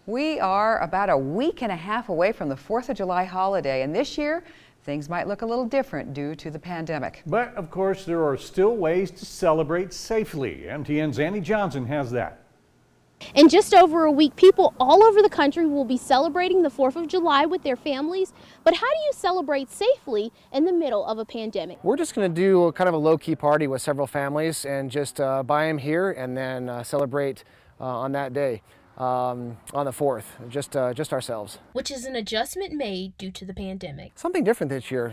We are about a week and a half away from the 4th of July holiday, and this year things might look a little different due to the pandemic. But of course, there are still ways to celebrate safely. MTN's Annie Johnson has that. In just over a week, people all over the country will be celebrating the 4th of July with their families. But how do you celebrate safely in the middle of a pandemic? We're just going to do kind of a low-key party with several families and just buy them here and then celebrate on that day. On the 4th, just ourselves. Which is an adjustment made due to the pandemic. Something different this year.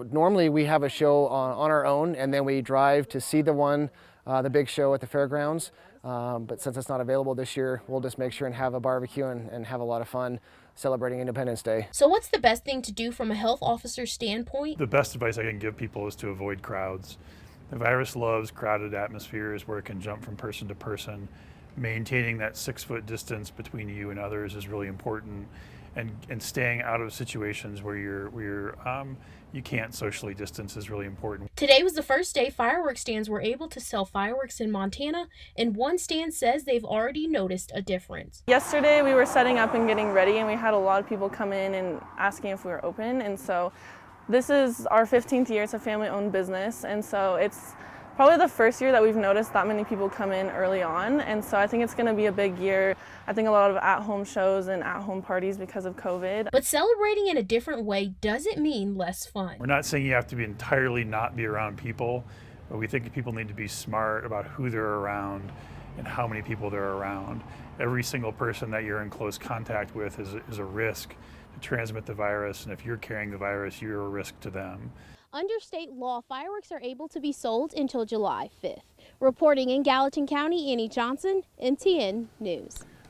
Normally we have a show on our own and then we drive to see the big show at the fairgrounds. But since it's not available this year, we'll just make sure and have a barbecue and have a lot of fun celebrating Independence Day. So what's the best thing to do from a health officer's standpoint? The best advice I can give people is to avoid crowds. The virus loves crowded atmospheres where it can jump from person to person. Maintaining that 6-foot distance between you and others is really important, and staying out of situations where you can't socially distance is really important. Today was the first day fireworks stands were able to sell fireworks in Montana, and one stand says they've already noticed a difference. Yesterday we were setting up and getting ready, and we had a lot of people come in and asking if we were open, and so this is our 15th year. It's a family-owned business, and so it's probably the first year that we've noticed that many people come in early on, and so I think it's going to be a big year. I think a lot of at-home shows and at-home parties because of COVID. But celebrating in a different way doesn't mean less fun. We're not saying you have to be entirely not be around people, but we think people need to be smart about who they're around and how many people they're around. Every single person that you're in close contact with is a risk to transmit the virus, and if you're carrying the virus, you're a risk to them. Under state law, fireworks are able to be sold until July 5th. Reporting in Gallatin County, Annie Johnson, MTN News.